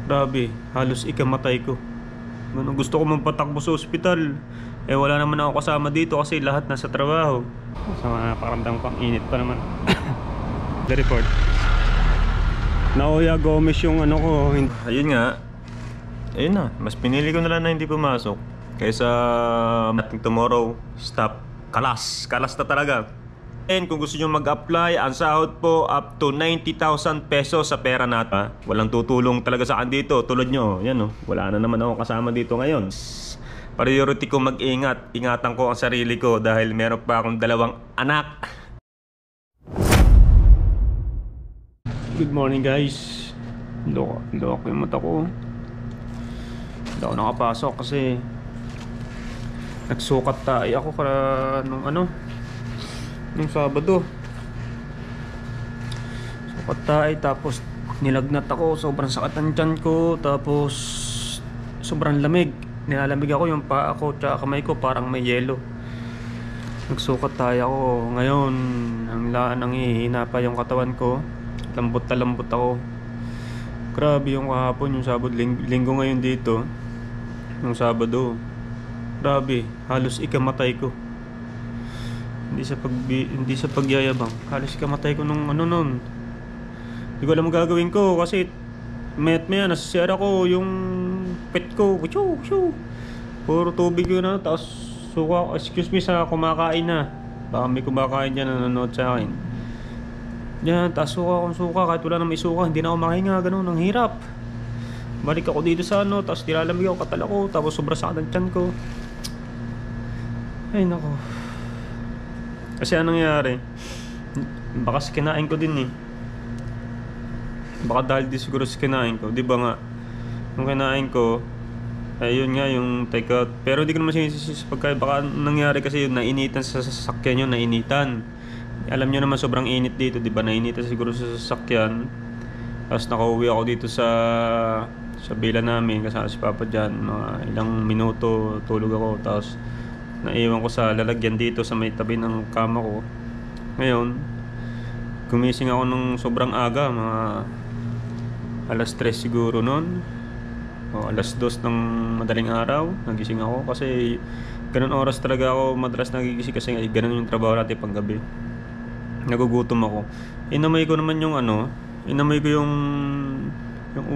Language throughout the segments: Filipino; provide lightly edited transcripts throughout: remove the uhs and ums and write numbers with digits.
Grabe, halos ikamatay ko. Ganun, gusto ko magpatakbo sa ospital. Eh wala naman ako kasama dito kasi lahat nasa trabaho. Sa mga pakiramdam ko, ang init pa naman. The report. Naoya Gomez yung ano ko. Ayun nga. Ayun na. Mas pinili ko na lang na hindi pumasok. Kaysa nating tomorrow, stop. Kalas. Kalas na talaga. And kung gusto nyo mag-apply, ang sahod po up to 90,000 pesos sa pera natin. Walang tutulong talaga sa akin dito. Tulad nyo. Yan o. Wala na naman ako kasama dito ngayon. Priority ko mag-ingat. Ingatan ko ang sarili ko dahil meron pa akong 2 anak. Good morning guys. Loko yung mata ko. Hindi ako nakapasok kasi nagsukat tayo ako nung Sabado. Sukat tayo tapos nilagnat ako. Sobrang sakit ang tiyan ko. Tapos sobrang lamig. Nilalamig ako yung paa ko tsaka kamay ko parang may yelo. Nagsukat tayo ako. Ngayon nanghihina pa yung katawan ko. Lambot na lambot ako. Grabe yung kahapon, yung Sabado, linggo ngayon dito. Yung Sabado. Grabe, halos ikamatay ko. Hindi sa pagyayabang. Halos ikamatay ko nung nun. Hindi ko alam ang gagawin ko kasi maya nasisira ko yung pet ko. Puro tubig yun na. Tapos suka, excuse me sa kumakain na. Baka may kumakain dyan na nanonood sa akin. Yan, taas suka kahit wala na may suka, hindi na ako makahinga, ganun, ang hirap. Balik ako dito sa tapos nilalamig ako, katala ko, tapos sobra sakit ang tiyan ko. Ay nako. Kasi anong nangyari? Baka kinain ko din eh. Baka dahil di siguro kinain ko, di ba nga? Nung kinain ko, ayun nga yung take out. Pero di ko naman sinisisi pagkain, baka nangyari kasi yun, nainitan sa sasakyan yun, nainitan. Alam nyo naman sobrang init dito, di ba? Nainitan siguro sa sasakyan. Tapos nakauwi ako dito sa villa namin kasama si Papa dyan. Mga ilang minuto tulog ako. Tapos naiwan ko sa lalagyan dito sa may tabi ng kama ko. Ngayon gumising ako nung sobrang aga, mga alas 3 siguro nun o alas 2 ng madaling araw. Nagising ako kasi ganun oras talaga ako madalas nagigising kasi ganun yung trabaho natin pang gabi. Nagugutom ako. Inamay ko naman yung inamay ko yung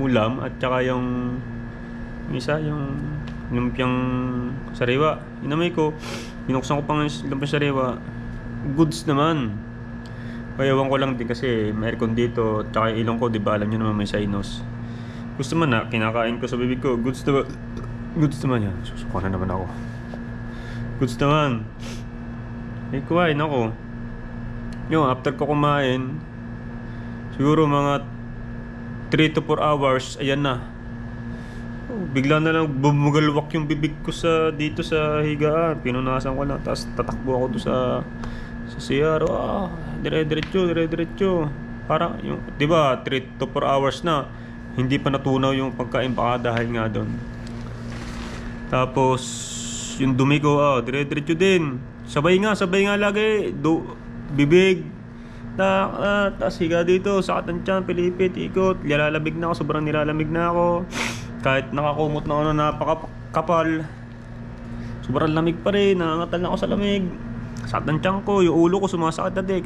ulam at saka yung isa, yung lumpiang sariwa. Inamay ko, binuksan ko pang lumpiang sariwa. Goods naman. Payawan ko lang din kasi may aircon dito at saka yung ilong ko, di ba alam nyo naman may sinus. Gusto man na, kinakain ko sa bibig ko. Goods naman yan. Susuka na naman ako. Goods naman. Kumain ako. Yung after ko kumain, siguro mga 3 to 4 hours, ayan na. Bigla na lang bumugalwak yung bibig ko dito sa higaan. Pinunasan ko na, tapos tatakbo ako doon sa CR. Dire-diretso. Parang yung, di ba, 3 to 4 hours na, hindi pa natunaw yung pagkain baka dahil nga doon. Tapos yung dumi ko, dire-diretso din. Sabay nga lagi. Bibig tapos higa dito, sakit ng tiyan, pilipit, ikot, nilalamig na ako, sobrang nilalamig na ako. Kahit nakakumot na ako na napakakapal, sobrang lamig pa rin, nangangatal na ako sa lamig. Sakit ng tiyan ko, yung ulo ko sumasakit na din.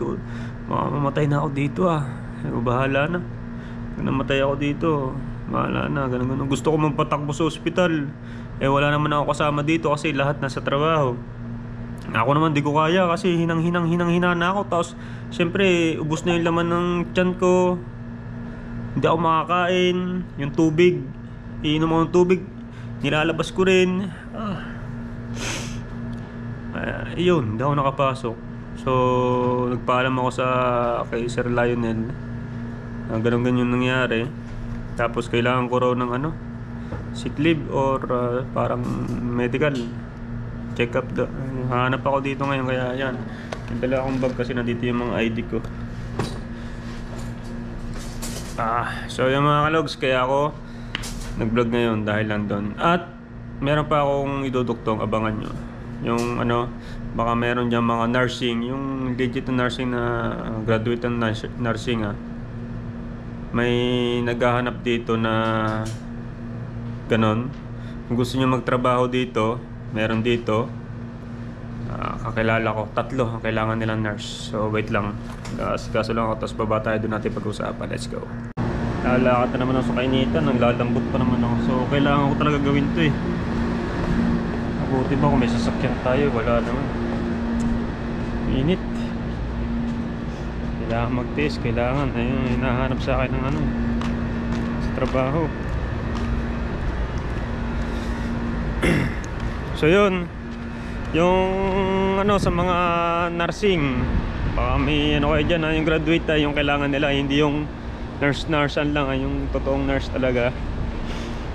Mamamatay na ako dito bahala na. Namatay ako dito, bahala na, ganun. Gusto ko magpatakbo sa ospital. Eh wala naman ako kasama dito kasi lahat nasa trabaho. Ako naman di ko kaya kasi hinang-hina na ako. Tapos syempre ubos na yung laman ng tiyan ko. Hindi ako makakain. Yung tubig, iinom ako ng tubig, nilalabas ko rin. Yun, hindi ako nakapasok. So nagpaalam ako kay Sir Lionel ganun nangyari. Tapos kailangan ko raw ng sick leave or parang medical check up. Hanap ako dito ngayon kaya yan. Nagdala akong bag kasi nandito yung mga ID ko. So yung mga kalogs, kaya ako nag-vlog ngayon dahil lang doon. At meron pa akong iduduktong, abangan nyo. Yung baka meron dyan mga nursing, yung legit na nursing na graduate ng nursing May naghahanap dito na ganon. Kung gusto nyo magtrabaho dito, meron dito. Kakilala ko, 3 ang kailangan nilang nurse. So wait lang, kaso lang ako, tapos baba tayo, doon natin pag-usapan. Let's go. Lalakad na naman ako sa kainitan, naglalambot pa naman ako. So kailangan ko talaga gawin to eh. Mabuti ba kung may sasakyan tayo, wala naman. Init. Kailangan mag-test, kailangan. Ayun, hinahanap sa akin ng ano, sa trabaho. So yun, yung ano sa mga nursing, baka may ano kayo dyan, yung graduate yung kailangan nila, hindi yung nurse-nursean lang, yung totoong nurse talaga.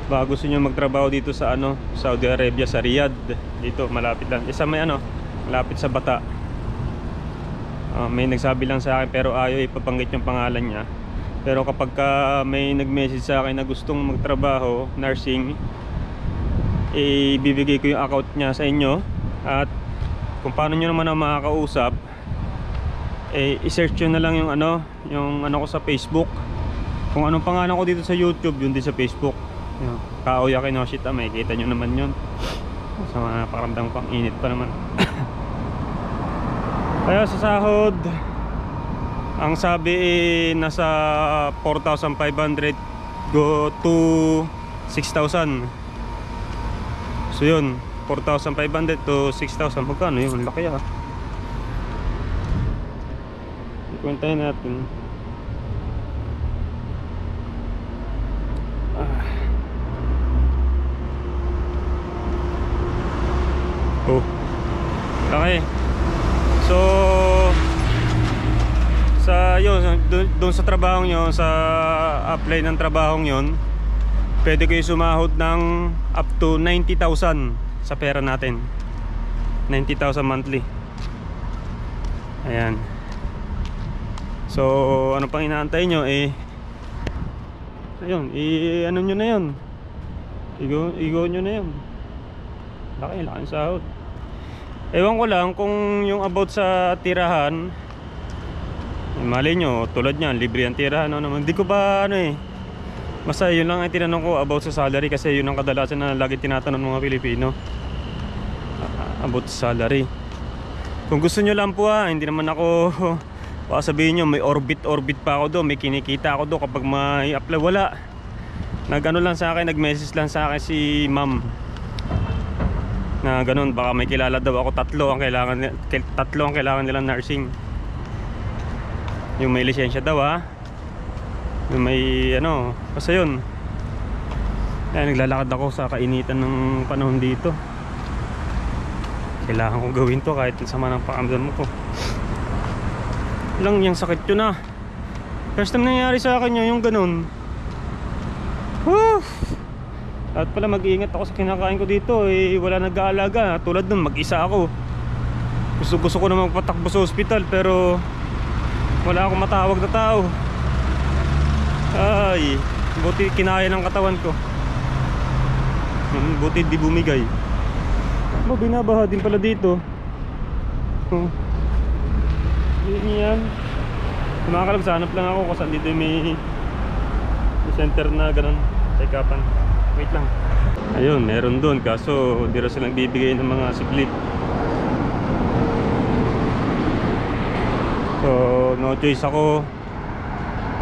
Baka gusto nyo magtrabaho dito sa ano, Saudi Arabia, sa Riyadh. Dito, malapit lang. Isa may ano, malapit sa Bata. May nagsabi lang sa akin pero ayaw ipabanggit yung pangalan niya. Pero kapag may nag-message sa akin na gustong magtrabaho, nursing, ibibigay ko yung account niya sa inyo. At kung paano nyo naman ang makakausap, i-search nyo na lang yung ano ko sa Facebook. Kung anong pangalan ko dito sa YouTube, yun din sa Facebook. Kaoya Kinoshita, may kita nyo naman yun. Sa mga pakiramdam ko, ang init pa naman. Kaya sa sahod, ang sabi nasa 4,500 go to 6,000. So yun, 4,500 to 6,000. Magkano yun? Laki ah. Ikwentahin natin. Oh, okay. So sa yun, doon sa trabahong yun, sa apply ng trabahong yun, pwede kayo sumahod ng up to 90,000 sa pera natin. 90,000 monthly. Ayan. So ano pang inaantay nyo ayun, ano nyo na yun, igo nyo na yun. Laki ang sahod. Ewan ko lang kung yung about sa tirahan, mali nyo, tulad nyan, libre ang tirahan, ano naman. Hindi ko ba basta yun lang ang tinanong ko about sa salary, kasi yun ang kadalasan na lagi tinatanong ng mga Pilipino, about sa salary. Kung gusto nyo lang po hindi naman ako baka sabihin nyo may orbit pa ako doon, may kinikita ako doon kapag may apply. Wala. Nag-ano lang sa akin, nag-message lang sa akin si ma'am na ganun, baka may kilala daw ako, 3 ang kailangan nilang nursing. Yung may lisensya daw yung may basta yun. Kaya naglalakad ako sa kainitan ng panahon dito. Kailangan kong gawin to kahit sama ng pakiramdam ko. Lang yung sakit yun first time nangyari sa akin yung ganun. At pala mag-iingat ako sa kinakain ko dito, wala nag-aalaga. Tulad nun, mag-isa ako. Gusto ko na magpatakbo sa ospital, pero wala akong matawag na tao. Ay, buti kinaya ng katawan ko. Buti di bumigay. Binabaha din pala dito. Yan. Mga kalabs, hanap lang ako kasi dito may center na ganun, check-upan. Wait lang. Ayun, meron doon, kaso hindi rin silang bibigay ng mga sick-leave. So no choice ako,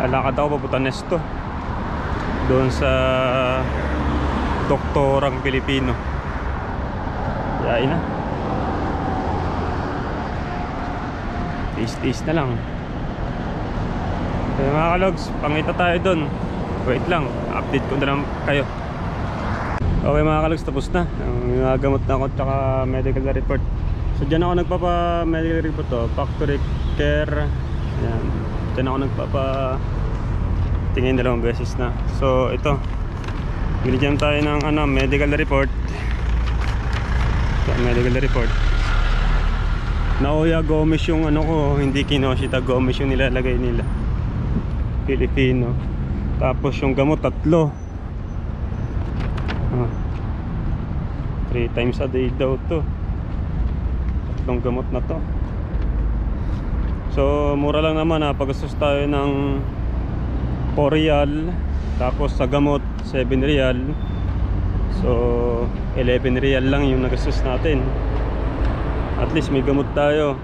alakad ako papunta Nesto, doon sa doktorang Pilipino. Yain na, taste na lang. So mga kalogs, pangita tayo doon. Wait lang, update ko na lang kayo. Okay mga kalogs, tapos na ang gamot na ako tsaka medical report. So dyan ako nagpapa-medical report factory care. Ayan, dyan ako tingin 2 beses na. So ito, binigyan tayo ng medical report. Medical report. Naoya Gomez yung ko, hindi Kinoshita Gomez yung nilalagay nila, Filipino. Tapos yung gamot 3 times a day daw to. 3 gamot na to. So mura lang naman pag-gastos tayo ng 4 real. Tapos sa gamot 7 real. So 11 real lang yung nagastos natin. At least may gamot tayo.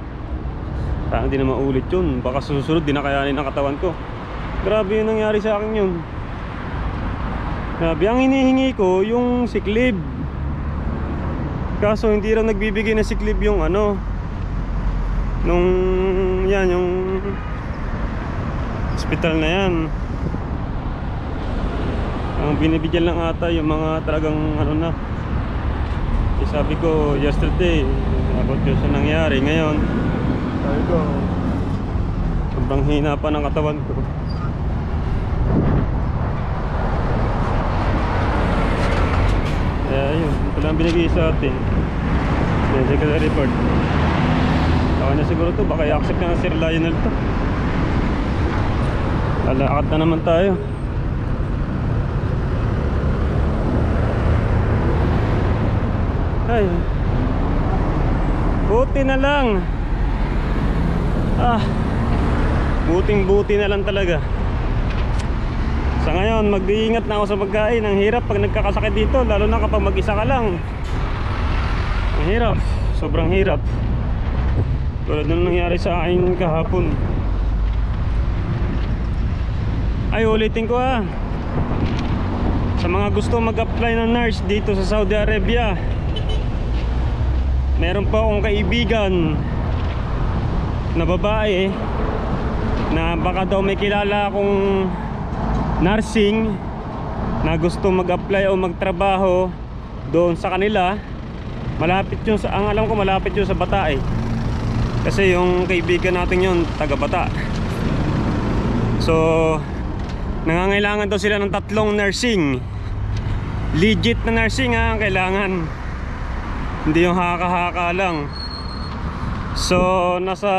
Parang di na maulit yun. Baka susunod di na kayanin ang katawan ko. Grabe yung nangyari sa akin yun. Grabe, ang hinihingi ko yung sick leave. Kaso hindi raw nagbibigay na sick leave yung ano, nung yan, yung hospital na yan. Ang binibigyan lang ata yung mga talagang ano na. Sabi ko yesterday about yun sa nangyari. Ngayon sabi ko sobrang hina pa ng katawan ko. Ayun, ito lang binigay sa atin. Medical report. Tawa na siguro to, baka i-accept na ng Sir Lionel to. Lalakad na naman tayo. Ay, buti na lang. Buting-buti na lang talaga. Sa ngayon, mag-iingat na ako sa pagkain. Ang hirap pag nagkakasakit dito, lalo na kapag mag-isa ka lang. Ang hirap, sobrang hirap. Tulad nung nangyari sa akin kahapon. Ay, ulitin ko sa mga gusto mag-apply ng nurse dito sa Saudi Arabia, meron pa akong kaibigan na babae na baka daw may kilala akong nursing na gusto mag-apply o magtrabaho doon sa kanila. Malapit yun ang alam ko, malapit yun sa Bata kasi yung kaibigan natin yun taga Bata. So nangangailangan daw sila ng 3 nursing, legit na nursing ang kailangan, hindi yung haka-haka lang. So nasa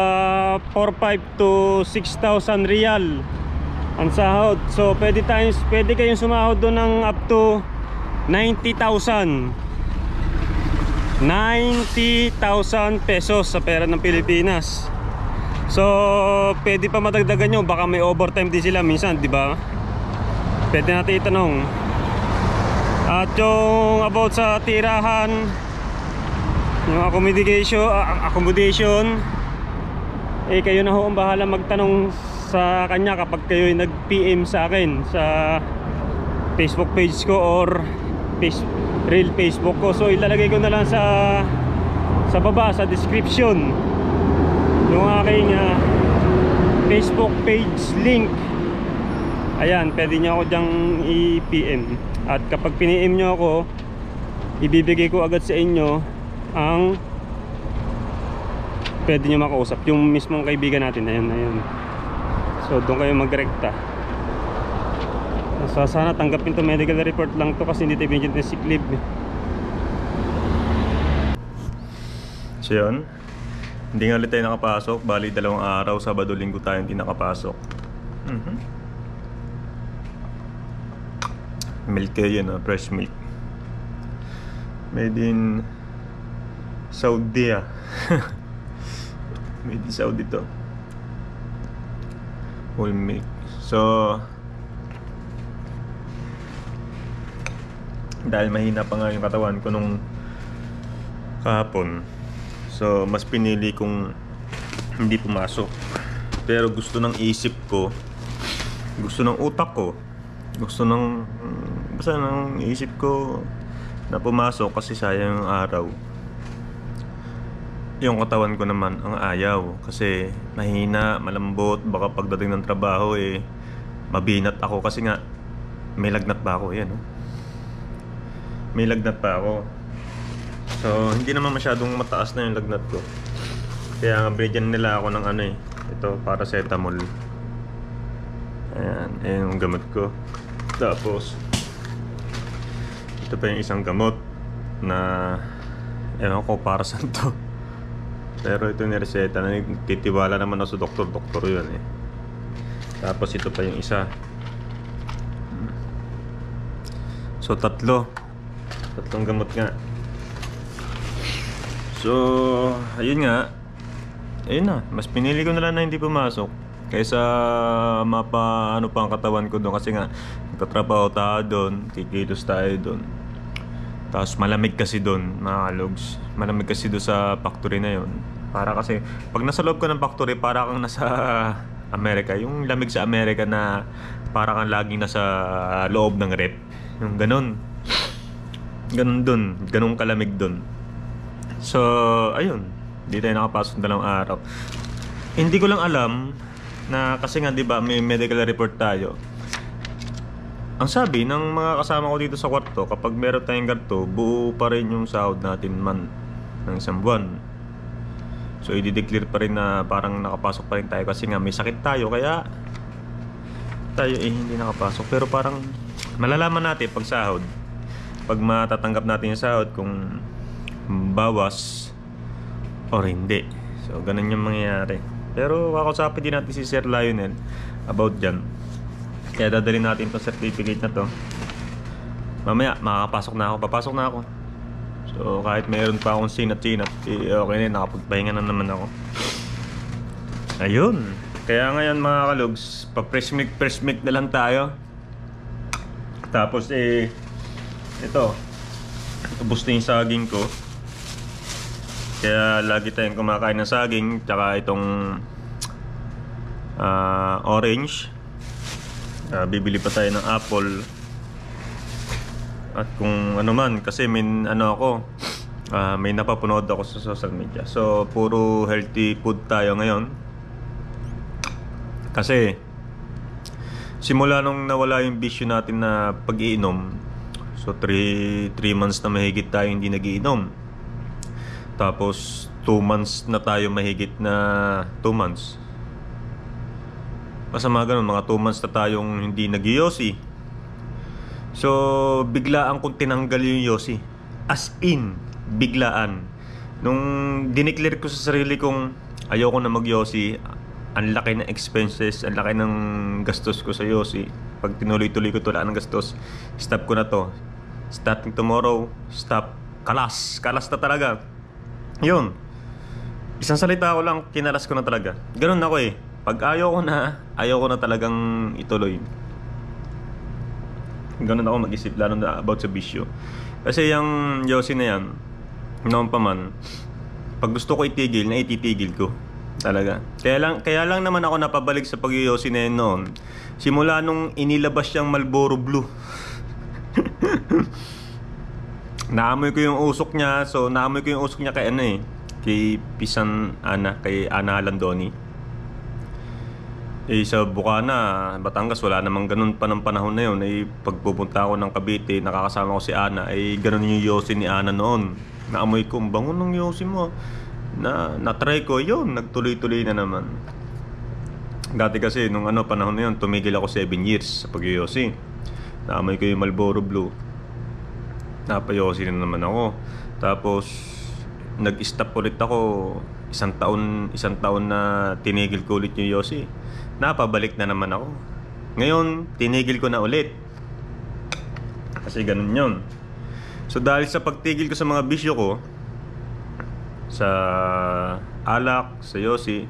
4,500 to 6,000 riyal ang sahod. So pwede kayong sumahod doon ng up to 90,000 pesos sa pera ng Pilipinas. So pwede pa madagdagan nyo, baka may overtime din sila minsan, di ba? Pwede natin itanong. At yung about sa tirahan, yung accommodation, kayo na ho ang bahala magtanong sa kanya kapag kayo nag-PM sa akin sa Facebook page ko or real Facebook ko. So ilalagay ko na lang sa baba sa description yung aking Facebook page link. Ayan, pwede nyo ako dyang i-PM. At kapag pini-PM nyo ako, ibibigay ko agad sa inyo ang pwede nyo makausap, yung mismong kaibigan natin. Ayun. So doon kayo magdirekta. So sana tanggapin to, medical report lang to kasi hindi tayo binigyan ng sick leave. So yun, hindi nga ulit tayo nakapasok. Bali 2 araw, Sabado, Linggo tayo hindi nakapasok. Milk kayo yun, fresh milk. Made in Saudi Made in Saudi to. Whole milk. So dahil mahina pa nga yung katawan ko nung kahapon, so mas pinili kong hindi pumasok. Pero gusto ng isip ko, gusto ng utak ko, gusto ng basta ng isip ko na pumasok kasi sayang yung araw. Yung katawan ko naman ang ayaw kasi mahina, malambot. Baka pagdating ng trabaho mabinat ako kasi nga may lagnat pa ako. Yan, may lagnat pa ako. So hindi naman masyadong mataas na yung lagnat ko. Kaya nga binigyan nila ako ng ito, paracetamol. Ayan, yung gamot ko. Tapos ito pa yung isang gamot na ewan ko para saan to. Pero ito nireseta na, nagtitiwala naman ako sa doktor yun Tapos ito pa yung isa. So tatlong gamot nga. So ayun nga, ayun na, mas pinili ko na lang na hindi pumasok kaysa ano pa ang katawan ko doon. Kasi nga nagtatrabaho tayo doon, kikilos tayo doon. Tapos malamig kasi doon, mga kalogs. Malamig kasi doon sa factory na yon. Para kasi, pag nasa loob ka ng factory, para kang nasa Amerika. Yung lamig sa Amerika na para kang laging nasa loob ng rep. Yung ganun. Ganun doon. Ganun kalamig doon. So, ayun. Hindi tayo nakapasok ng 2 araw. Hindi ko lang alam na kasi nga 'di ba may medical report tayo. Ang sabi ng mga kasama ko dito sa kwarto, kapag meron tayong ganito, buo pa rin yung sahod natin ng isang buwan. So i-declare pa rin na parang nakapasok pa rin tayo kasi nga may sakit tayo, kaya tayo hindi nakapasok. Pero parang malalaman natin pag sahod, pag matatanggap natin yung sahod kung bawas or hindi. So ganun yung mangyayari. Pero kakausapin din natin si Sir Lionel about dyan. Kaya dadalhin natin itong certificate na to. Mamaya makakapasok na ako, papasok na ako. So kahit mayroon pa akong sinat-sinat, okay na, nakapagpahinga na naman ako. Ayun. Kaya ngayon mga kalogs, pa-press milk na lang tayo. Tapos ito, ubos na yung saging ko. Kaya lagi tayong kumakain ng saging. Tsaka itong orange. Bibili pa tayo ng apple. At kung ano man, kasi may napapanood ako sa social media. So puro healthy food tayo ngayon. Kasi simula nung nawala yung bisyo natin na pag-iinom, so 3 months na mahigit tayo hindi nagiinom. Tapos 2 months na tayo mahigit na 2 months. Masama ganun, mga 2 months na tayong hindi nag-yosi. So biglaan kong tinanggal yung yosi. As in, biglaan. Nung dineclare ko sa sarili kong ayoko na mag-yosi, ang laki ng expenses, ang laki ng gastos ko sa yosi. Pag tinuloy-tuloy ko wala ng gastos, stop ko na to. Starting tomorrow, stop. Kalas na talaga. Yun. Isang salita ko lang, kinalas ko na talaga. Ganun ako eh. Pag ayaw ko na talagang ituloy. Ganun ako mag-isip, lalo na about sa bisyo. Kasi yung yosi na yan, noon pa man, pag gusto ko itigil, na ititigil ko. Talaga. Kaya lang naman ako napabalik sa pag-yosi na yun noon. Simula nung inilabas siyang Marlboro Blue. Naamoy ko yung usok niya. So naamoy ko yung usok niya kay Pisan Ana, kay Ana Landoni. Sa Bukana, Batangas, wala namang ganun pa ng panahon na yun. Pagpupunta ako ng Cavite, nakakasama ko si Ana, ganun yung yosi ni Ana noon. Naamoy ko, bangon ng yosi mo. Na-try ko, yun, nagtuloy-tuloy na naman. Dati kasi, nung panahon na yun, tumigil ako 7 years sa pag-yosi. Naamoy ko yung Marlboro Blue. Napayosi na naman ako. Tapos nag-stop ulit ako. Isang taon na tinigil ko ulit yung yosi. Napabalik na naman ako. Ngayon, tinigil ko na ulit. Kasi ganun yun. So dahil sa pagtigil ko sa mga bisyo ko, sa alak, sa yosi,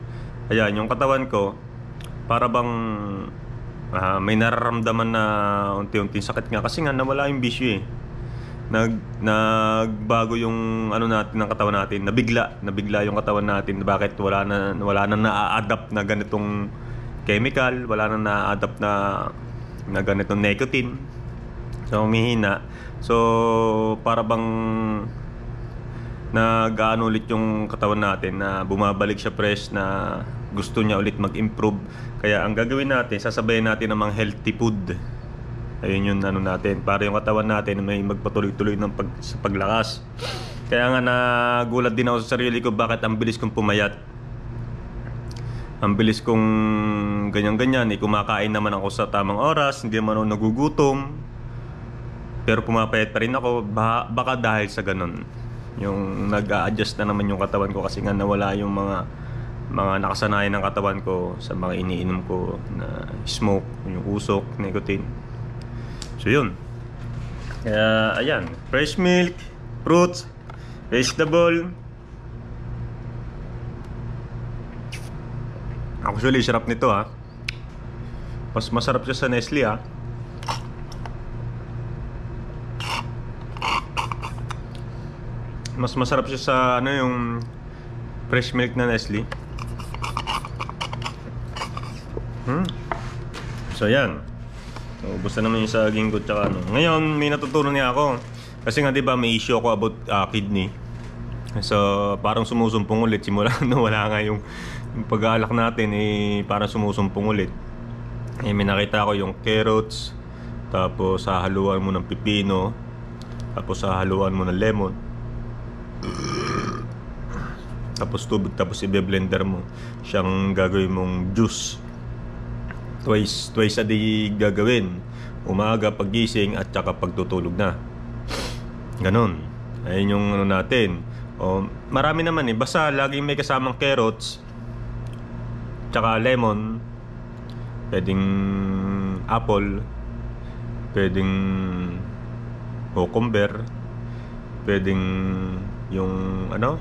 ayan, yung katawan ko para bang may nararamdaman na unti-unti sakit nga. Kasi nga nawala yung bisyo eh. Nagbago yung natin ng katawan natin. Nabigla yung katawan natin. Bakit wala na na-adapt na ganitong chemical, wala na na-adapt na ganitong nicotine. So humihina. So para bang nag-aano ulit yung katawan natin, na bumabalik siya fresh, na gusto niya ulit mag-improve. Kaya ang gagawin natin, sasabayin natin ng mga healthy food. Ayun yung natin, para yung katawan natin may magpatuloy-tuloy sa paglakas. Kaya nga nagulat din ako sa sarili ko, bakit ang bilis kong pumayat. Ang bilis kong ganyan-ganyan. Kumakain naman ako sa tamang oras, hindi naman ako nagugutom. Pero pumapayat pa rin ako, baka dahil sa ganun. Yung nag-a-adjust na naman yung katawan ko kasi nga nawala yung mga nakasanayan ng katawan ko sa mga iniinom ko na smoke, yung usok, nicotine. So yun. Kaya ayan, fresh milk, fruits, vegetable. Actually, sarap nito ha. Mas masarap siya sa Nestle ha. Mas masarap siya sa ano yung fresh milk na Nestle. So yan. Ubus na naman yung saging ko tsaka ano. Ngayon may natutunan niya ako. Kasi nga 'di ba may issue ako about kidney. So parang sumusumpong ulit simula no wala nga yung pag-aalak natin parang sumusumpong ulit. May nakita ko yung carrots, tapos hahaluan mo ng pipino, tapos hahaluan mo ng lemon, tapos tubig, tapos i-blender mo. Siyang gagawin mong juice. Twice a day gagawin. Umaga paggising at saka pagtutulog na. Ganon. Ayun yung ano natin. Marami naman basta laging may kasamang carrots tsaka lemon. Pwedeng apple, pwedeng cucumber, pwedeng yung ano,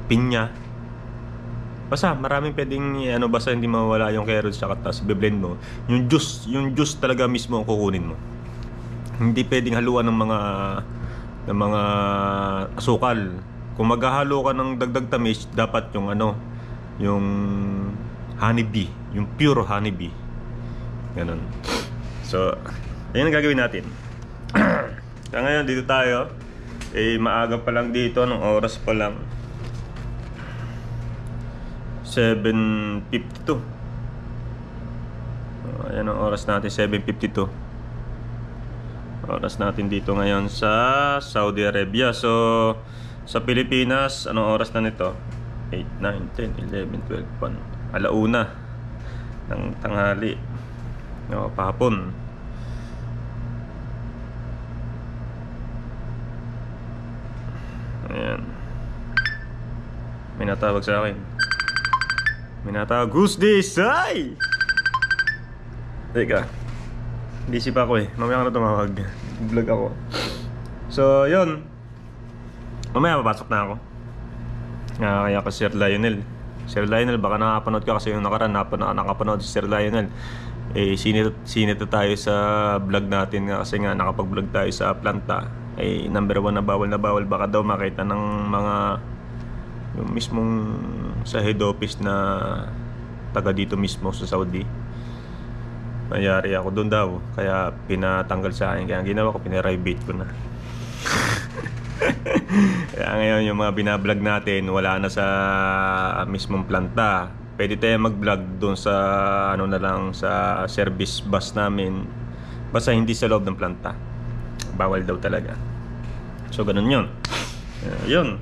pinya. Basta maraming pwedeng basta hindi mawala yung carrots tsaka tas i-blend mo. Yung juice talaga mismo ang kukunin mo. Hindi pwedeng haluan ng mga asukal. Kung maghahalo ka ng dagdag tamis, dapat yung yung honeybee, yung pure honeybee. Ganun. So, ayun ang gagawin natin. Kaya ngayon dito tayo. Maaga pa lang dito, anong oras pa lang? 7:52. Ayan ang oras natin, 7:52. Oras natin dito ngayon sa Saudi Arabia. So, sa Pilipinas, anong oras na nito? 8, 9, 10, 11, 12, 1. Alauna ng tanghali. Pahapon. Ayan. May natawag sa akin. Who's this? Ay! Teka. Busy pa ako mamaya ako na tumawag. Vlog ako. So, yun. Mamaya papasok na ako. Kaya ka Sir Lionel. Sir Lionel, baka nakapanood ka kasi yung nakaraan nakapanood si Sir Lionel. Sinito tayo sa vlog natin kasi nga nakapag-vlog tayo sa planta. Number 1 na bawal baka daw makita ng mga yung mismong sa head office na taga dito mismo sa Saudi. Mayari ako doon daw, kaya pinatanggal sa akin. Kaya ang ginawa ko, pinaribate ko na. Kaya ngayon yung mga binablog natin wala na sa mismong planta. Pwede tayo mag-vlog doon sa na lang sa service bus namin. Basta hindi sa loob ng planta. Bawal daw talaga. So ganun yun. Yun.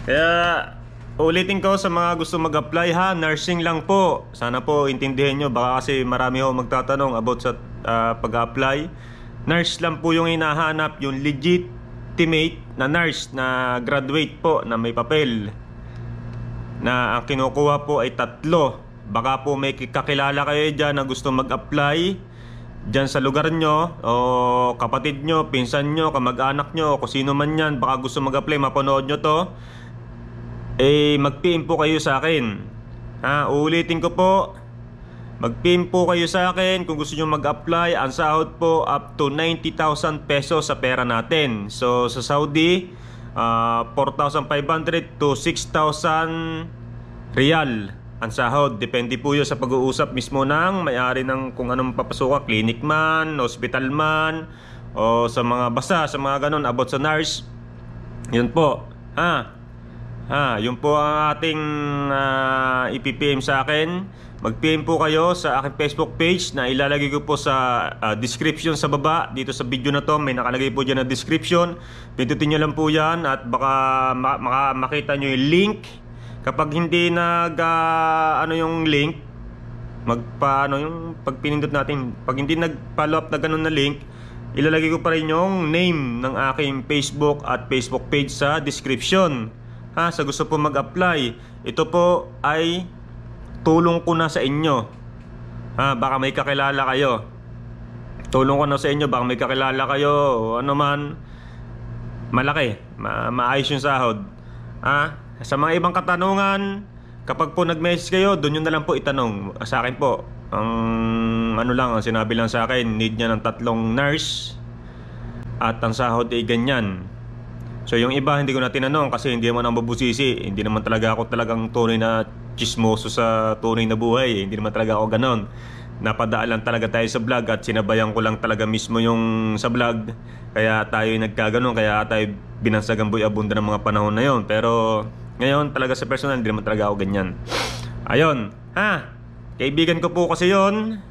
Kaya ulitin ko sa mga gusto mag-apply ha, nursing lang po. Sana po intindihin nyo, baka kasi marami ho magtatanong about sa pag-apply. Nurse lang po yung hinahanap, yung legitimate na nurse na graduate po na may papel. Na ang kinukuha po ay 3. Baka po may kakilala kayo dyan na gusto mag-apply dyan sa lugar nyo, o kapatid nyo, pinsan nyo, kamag-anak nyo, kung sino man yan, baka gusto mag-apply, mapanood nyo to. Mag-PM po kayo sa akin. Uulitin ko po, mag-PM po kayo sa akin kung gusto nyo mag-apply. Ang sahod po up to 90,000 pesos sa pera natin. So sa Saudi, 4,500 to 6,000 riyal ang sahod. Depende po yun sa pag-uusap mismo ng may-ari ng kung anong papasukan, clinic man, hospital man, o sa mga basta, sa mga ganon about sa nurse. Yun po. Yun po ang ating ipipm sa akin. Mag-PM po kayo sa aking Facebook page na ilalagay ko po sa description sa baba. Dito sa video na to may nakalagay po dyan na description. Pindutin nyo lang po yan at baka makita nyo yung link. Kapag hindi yung link, pag pinindot natin, pag hindi nag-follow up na ganun na link, ilalagay ko pa rin yung name ng aking Facebook at Facebook page sa description. Sa gusto po mag-apply, ito po ay tulong ko na sa inyo. Baka may kakilala kayo. Tulong ko na sa inyo, baka may kakilala kayo o ano man. Malaki, maayos yung sahod. Sa mga ibang katanungan, kapag po nag-message kayo, doon yun na lang po itanong sa akin po. Ang sinabi lang sa akin, need niya ng 3 nurse at ang sahod ay ganyan. So yung iba hindi ko na tinanong kasi hindi naman ako mabusisi. Hindi naman talaga ako talagang tunay na chismoso sa tunay na buhay. Hindi naman talaga ako ganon. Napadaan lang talaga tayo sa vlog at sinabayan ko lang talaga mismo yung sa vlog. Kaya tayo nagkaganon, kaya tayo binansagang boy abunda ng mga panahon na yon. Pero ngayon talaga sa personal hindi naman talaga ako ganyan. Ayun, kaibigan ko po kasi yon.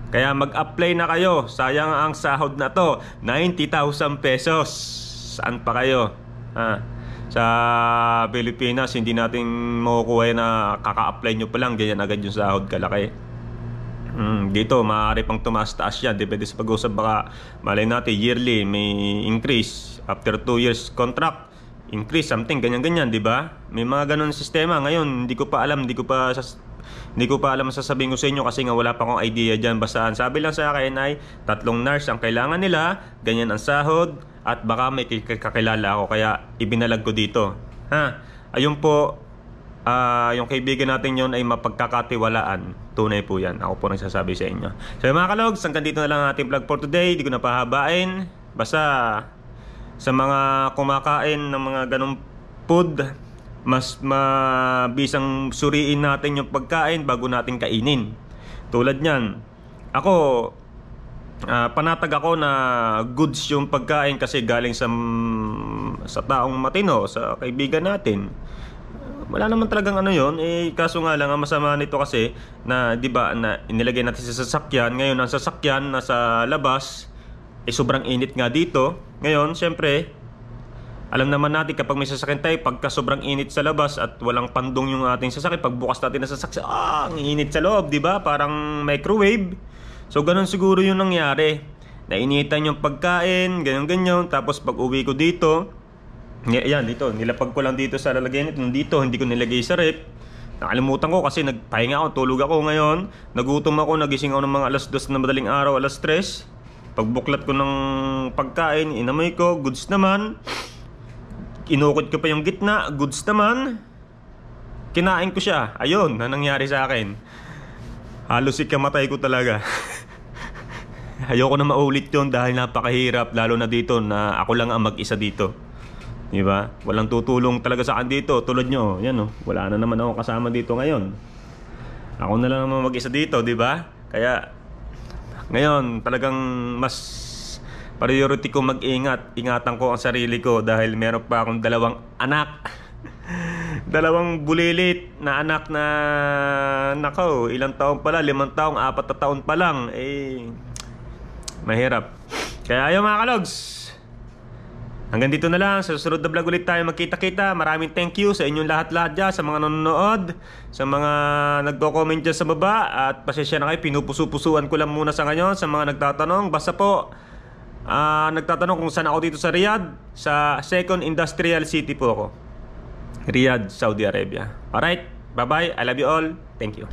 Kaya mag-apply na kayo. Sayang ang sahod na to, 90,000 pesos. Saan pa kayo? Sa Pilipinas, hindi natin makukuha na kaka-apply nyo pa lang, ganyan agad yung sahod kalaki. Dito, maaari pang tumaas-taas yan. Depende sa pag-usap. Baka, malay natin, yearly may increase. After 2 years contract, increase something, ganyan-ganyan, di ba? May mga ganun sistema. Ngayon, hindi ko pa alam sasabihin ko sa inyo kasi nga wala pa akong idea dyan. Basta sabi lang sa akin ay 3 nurse ang kailangan nila, ganyan ang sahod, at baka may kakilala ako kaya ibinalag ko dito. Ayun po, yung kaibigan natin yon ay mapagkakatiwalaan. Tunay po yan, ako po nagsasabi sa inyo. So mga kalogs, hanggang dito na lang ang ating vlog for today. Hindi ko na pahabain. Basta sa mga kumakain ng mga ganong food, mas mabisang suriin natin yung pagkain bago natin kainin. Tulad nyan, ako panatag ako na goods yung pagkain kasi galing sa taong matino, sa kaibigan natin. Wala naman talagang ano yon, kaso nga lang ang masama nito kasi na 'di ba na inilagay natin sa sasakyan, ngayon ang sasakyan nasa labas, sobrang init nga dito. Ngayon, syempre, alam naman natin kapag may sasakyan tayo, pagka sobrang init sa labas at walang pandong yung ating sasakyan, pagbukas natin ng sasakyan, ang init sa loob, 'di ba? Parang microwave. So ganun siguro yung nangyari. Nainitan yung pagkain, ganyan-ganyan. Tapos pag uwi ko dito, yan dito, nilapag ko lang dito sa lalagyan nito. Dito, hindi ko nilagay sa rep. Nakalimutan ko kasi nagpahinga ako, tulog ako ngayon. Nagutom ako, nagising ako ng mga alas 2 na madaling araw, alas 3. Pagbuklat ko ng pagkain, inamoy ko, goods naman. Inukod ko pa yung gitna, goods naman. Kinain ko siya. Ayun, na nangyari sa akin. Halos ikamatay ko talaga. Ayoko na maulit yun dahil napakahirap, lalo na dito na ako lang ang mag-isa dito. Diba? Walang tutulong talaga sa akin dito. Tulad nyo, yan wala na naman ako kasama dito ngayon. Ako na lang naman mag-isa dito, diba? Kaya ngayon talagang mas priority ko mag-ingat. Ingatan ko ang sarili ko dahil meron pa akong 2 anak. 2 bulilit na anak na nakaw, ilang taon pala, 5 taon, 4 na taon pa lang, mahirap. Kaya ayun mga kalogs, hanggang dito na lang. Sa susunod na vlog ulit tayo magkita-kita. Maraming thank you sa inyong lahat-lahat dyan, sa mga nanonood, sa mga nagko-comment dyan sa baba. At pasensya na kayo, pinupuso-pusuan ko lang muna sa ngayon. Sa mga nagtatanong, basta po nagtatanong kung saan ako dito sa Riyadh. Sa 2nd Industrial City po ako, Riyadh, Saudi Arabia. Alright, bye-bye, I love you all. Thank you.